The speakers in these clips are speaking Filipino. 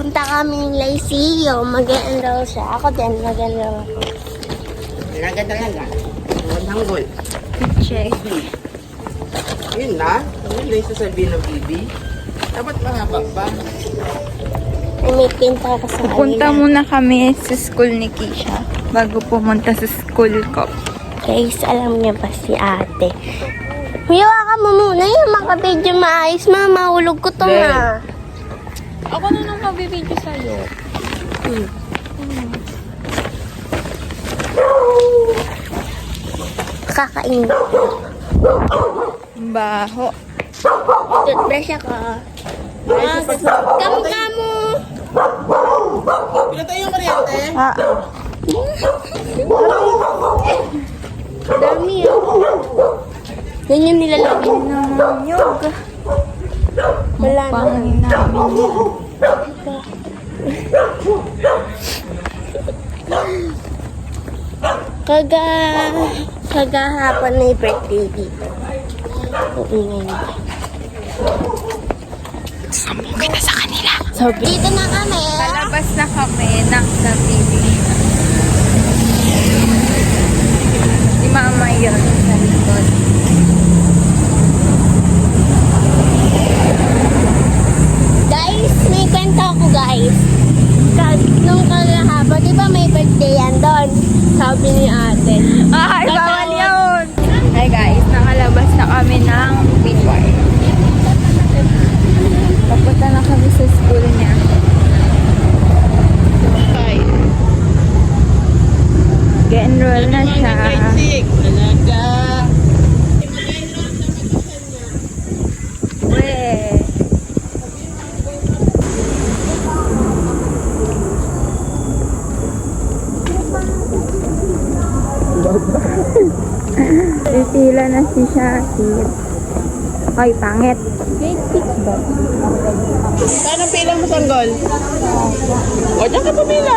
Punta kami Lyceum. Mag-enroll siya. Ako din, mag-enroll ako. Naganda talaga. Tanggol. Check. Yun na. Yun na yung sasabihin ng bibi. Dapat mahaba pa. May pinta ka sa Pupunta muna kami sa school ni Kisha bago pumunta sa school ko. Guys, alam niya ba si ate? Hiwa ka mo muna yung makabidyo maayos. Mahulog ko to nga. Ako na nang mabibidyo sa'yo. Kakain. Baho. Toothbrush ako. Kamu-kamu. Pinatay yung kuryente. Ah, Dami yan yung nilalagay. namanyog. Wala na. Pangin namin yan. Kagahapon na yung birthday dito. Uingay na. Sambong kita sa kanila. So, dito na kami. Palabas na kami ng TV. Si Mama yun sa likod. Guys, may kwento ako guys. Nung kagahapon, di ba may birthday yan doon? Sabi ni ate. Ay, bawal yun! Hi guys, nakalabas na kami ng Bitway. Papunta na kami sa school niya. Ge-enroll na siya. Talaga. Weh. Pipila na si Shakir. Ay, pangit. Grade 6 ba? Saan ang pila mo, Sanggol? O, dyan ka pumila.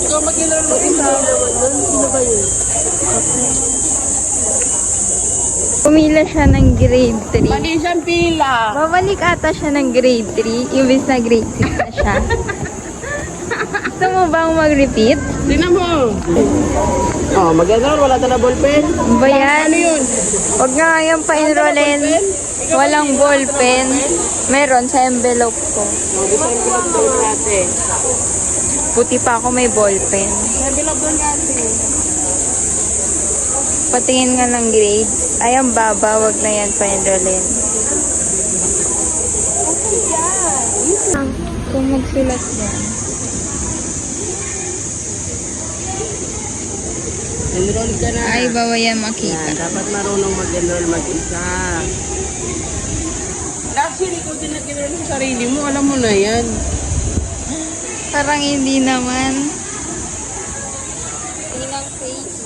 Ikaw mag-enroll mo isa. Sino ba yun? Pumila siya ng grade 3. Mali siyang pila. Babalik ata siya ng grade 3, imbis na grade 6 na siya. Gusto mo bang mag-repeat? Tingnan mo. Oh, mag-enroll. Wala na ballpen. Ba yan? Ano yun? Huwag nga yan pa-enrollin. Walang ballpen. Meron sa envelope ko. Oh, dito ang envelope daw natin. Puti pa ako may ballpen. Envelope daw natin. Patingin nga ng grades. Ay, ang baba. Huwag na yan pa-enrollin. Kung magsulat yan. Enroll ka na. Ay, bawal yan Yan, makita. dapat marunong mag-enroll mag-isa. Actually, ikaw din nag-enroll sa sarili mo. Alam mo na yan. Parang hindi naman. Inang face.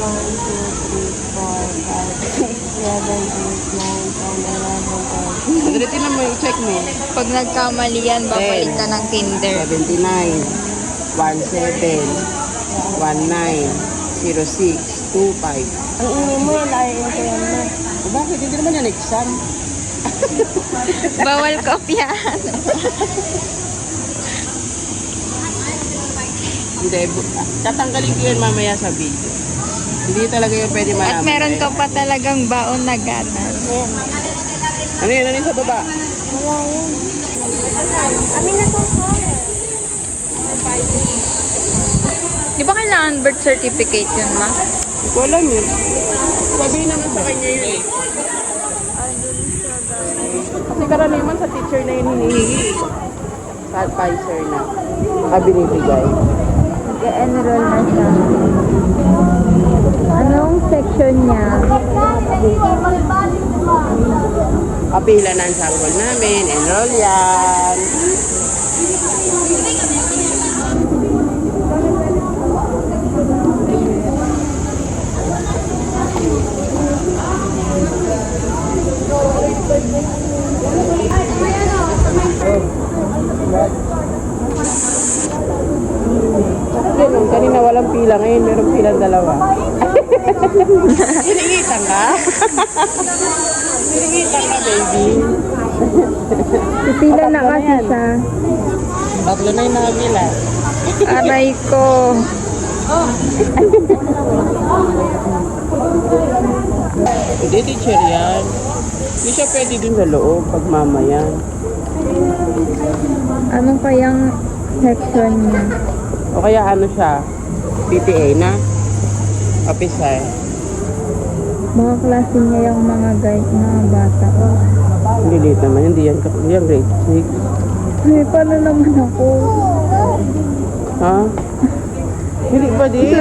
1, 2, 3, 4, 5, 6, 7, 8, 9, 10, 11, 12. Madali, tinan mo, i-check mo. Pag nagkamali yan, babalik ka ng kinder. 79, 17, 19, 06, 25. Ang ingay mo, layo ko yan na. O bakit? Hindi naman yan exam. Bawal kopyahan. Hindi, tatanggalin ko yan mamaya sa video. Hindi talaga yung pwede malaman. At meron ka pa talagang baon na ganas. Ano yun? Ano yun sa baba? Wala yan. Amin na to. Di ba kailangan birth certificate yun, ma? Hindi ko alam yun. Sabihin naman sa kanya yun eh. Kasi karaniwan sa teacher na yun hinihingi. Sa advisor na. Binibigay. Nag-enroll na siya. Anong section niya? Kapila na ang sanggol namin. Enroll yan. Ganun, kanina walang pila, ngayon meron pilang dalawa. Hiningitan ka? Hiningitan ka, baby. Pipila na kasi siya. Tatlo na yung nakabila. Aray ko. Hindi, teacher yan. Hindi siya pwede dun sa loob pag mamaya. Anong kayang section niya? O kaya ano siya? PTA na? Officer. Baka klase niya yung mga guys na bata. Hindi late naman. Hindi yan grade 6. Ay, paano naman ako? Ha? Hindi ba din?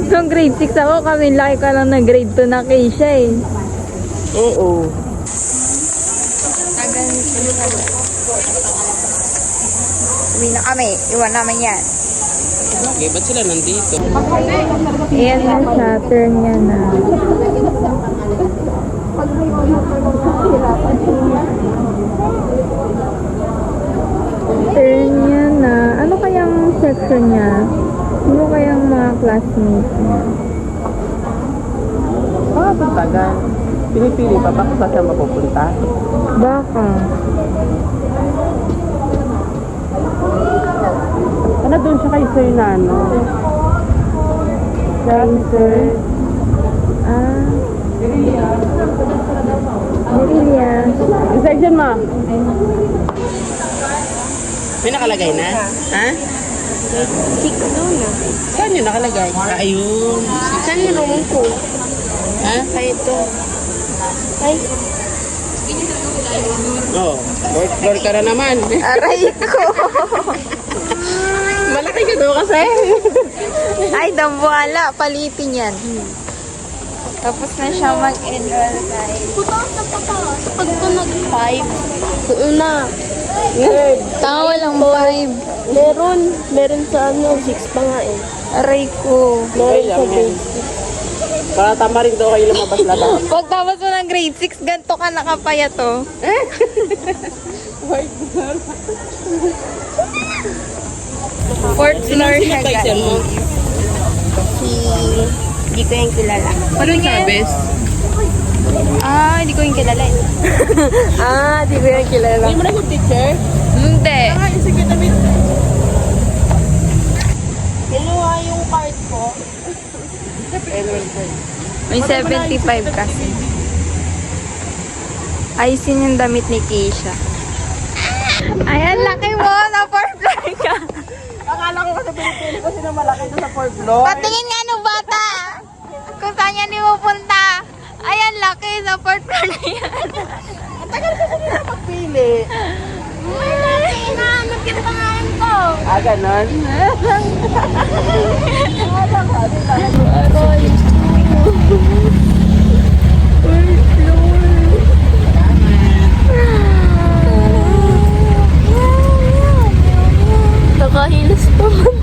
Nung grade 6 ako, kami laki ka lang na grade 2 na Keisha eh. Oo. Uwi na kami. Iwan namin yan. Okay, ba't sila nandito? Ayan na siya. Turn niya na. Turn niya na. Ano kayang section niya? Ano kayang mga classmates niya? Ah, ang tagal. Pinipili pa ba kung saan siya mapupunta? Baka. Ano doon siya kay Sir Nano? Kay Sir. Ah. Merilia. Inside dyan, ma. May nakalagay na? Ha? 6 doon na. Saan yun nakalagay? Ah, ayun. Saan yung room ko? Ha? Ay, ito. Ay, Oo. Fourth floor ka na naman. Aray ko. Malaki ka doon kasi. Ay, dambuhala. Palitin yan. Tapos na siya mag-enroll guys. putaas na pataas. Pag ito nag-5, una. Tama walang 5. Meron sa 6 pa nga eh. Aray ko. Okay lang yan. Para tama rin daw kayo lumabas-labas. Pag tapos mo ng grade 6, ganito ka nakapaya to. Fourth floor siya guys. Hindi ko yung kilala. Ano yung sabes? Ah, hindi ko yung kilala eh. Hindi ko yung kilala. Hindi mo na yung teacher? Hindi. Ah, sige na min. Kinuha yung card ko. May 75 kasi. Ayusin yung damit ni Keisha. Ayan, laki mo! Na fourth floor ka! Akala ko sa Pilipinas kasi na malaki doon sa fourth floor. Patingin nga nung bata! Kung saan yan pupunta. Ayan, laki sa fourth floor na yan. Ang tagal kasi nila magpili. Wala, hinahanap yung pangalan ko. Ah, ganon? Nakahilas pa man.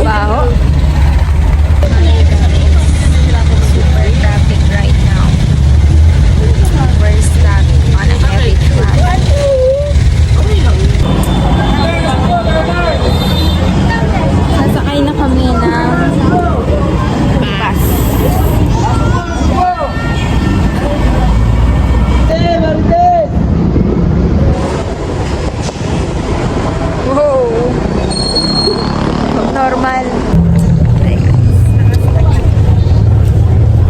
Baho. Super traffic right now. We're stuck on a heavy traffic. Sasakay na kami ng bus. Wow! Normal.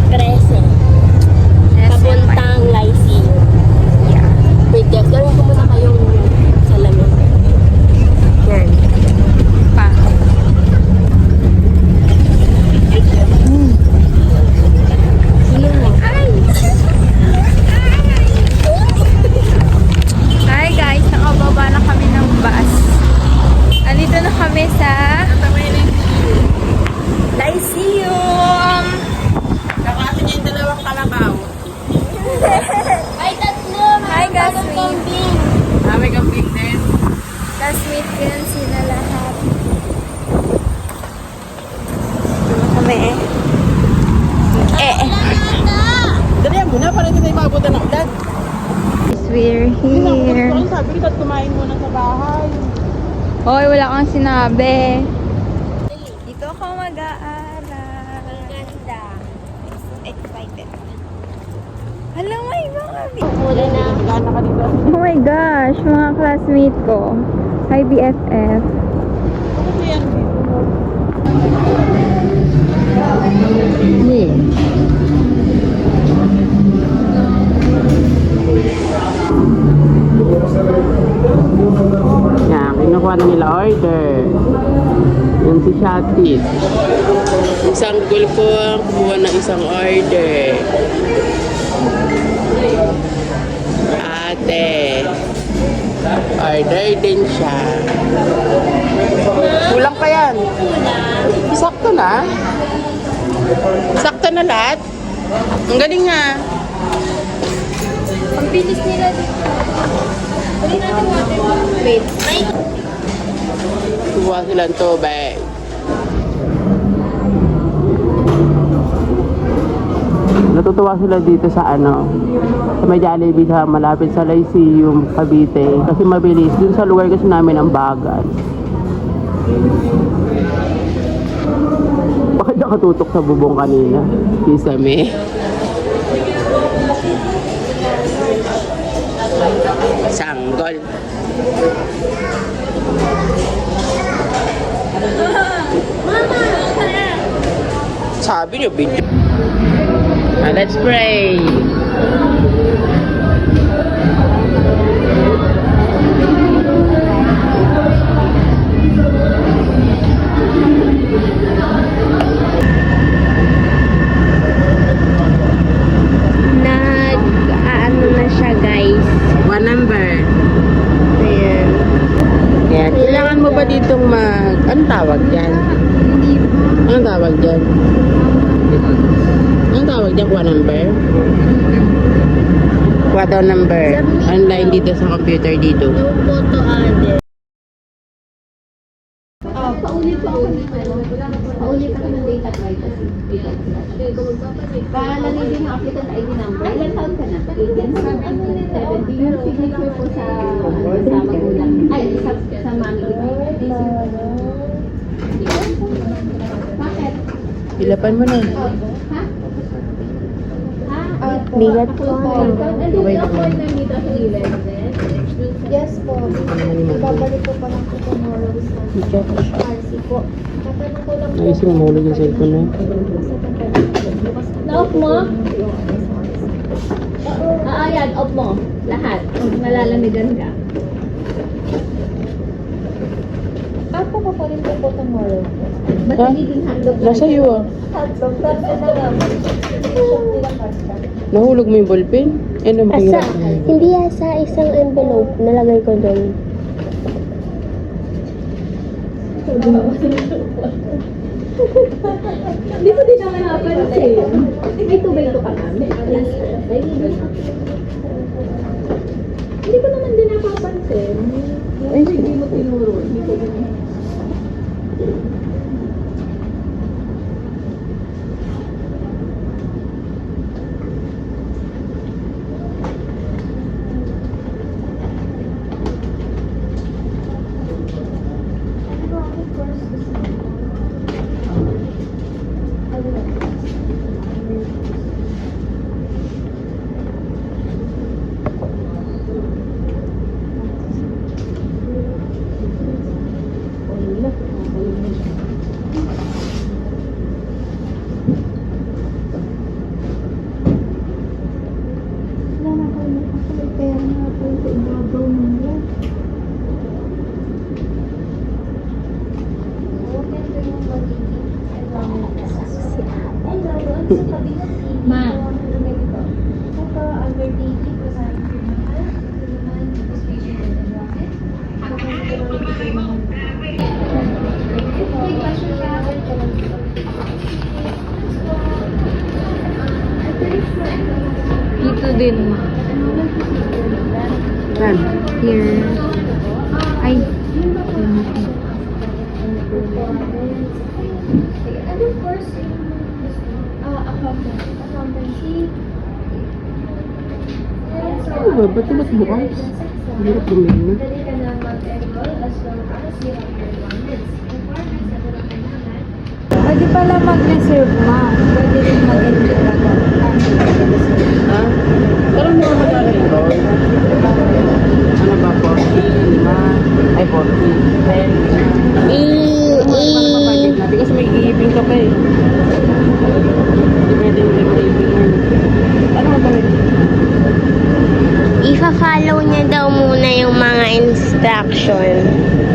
Krese. Papuntang Lycee. Yeah. Wait, guys. Gawin ko muna kayong salamin. Yan. Pa. Sino mo? Hi guys, nakababa na kami ng bus. Andito na kami sa Lyceum. Kakasi niya yung dalawang kalabaw. Ay, tatlo. Hi, Gasmi. Kambing. Ah, may kambing din. Classmate ko yan sila lahat. Ano kami eh? Dali mo na, para hindi tayo maabutan ng ulan. We're here. Sabi ko, kumain muna sa bahay. Hoy, wala kang sinabi. Dito ako mag-aaral. Ganda. Excited. Alam mo, iba kami. Huli na. Gana ka dito. Oh my gosh, mga classmate ko. Hi, BFF. Ano ba yan? Yan, kinukuha na nila order. Yan si Shatit. Isang gul po ang kumuha ng isang order. Ate. Order din siya. Kulang pa yan. Sakto na. Sakto na lahat. Ang galing nga. Ang bilis nila dito. Huli natin water. Wait. Ay! Kuha silang tubig. Natutuwa sila dito sa sa may Jollibee sa malapit sa Lyceum, Cavite. Kasi mabilis. Dun sa lugar kasi namin ang bagal. Bakit nakatutok sa bubong kanina? Kisame. Sanggol. Sabi niyo, video. Let's pray. Ano na siya, guys. One number. Ayan. Kaya, kailangan mo ba ditong anong tawag dyan? Anong tawag dyan? Anong tawag dyan? One number? What daw number? Online dito sa computer dito. No photo added. Pauli pa ng data privacy. Paalanin din yung applicant ID number. Ilan taon ka na? 18? 17? Yung signature po sa magulang. Ay, sa mami. Ilapan mo na. Ha? Bigat po. Wait a minute. Nandito sa 11. Yes po. Babalik ko pa lang po tomorrow sa RC po. Tatanong ko lang po. Naisip mo mahulog yung cellphone na yun. Na-off mo? Yan, off mo. Lahat. Kung nalalamigan ka. Ako pa rin po tomorrow. Ba't Ha? nagiging handog? Nasa iyo ah. Handog. Kasi na lang. Nila kasta. Nahulog mo yung ballpen? Ano Asa, mahirap na yun? hindi sa isang envelope. Nalagay ko doon. Hindi ko din naman napansin. May tubig to ka namin. Hindi ko naman din napapansin. Ay, hindi mo tinuro. Hindi ko din. Ma. Dito din. Saan? Here. Ay. And of course, accountancy. Ano ba? Ba't tumat bukas? Hirap bumili na. Dali ka na mag-enroll as well as you have your requirements. Requirements na kailangan. Pwede pala mag-reserve, ma. Pwede rin mag-enroll agad. Ha? reaction.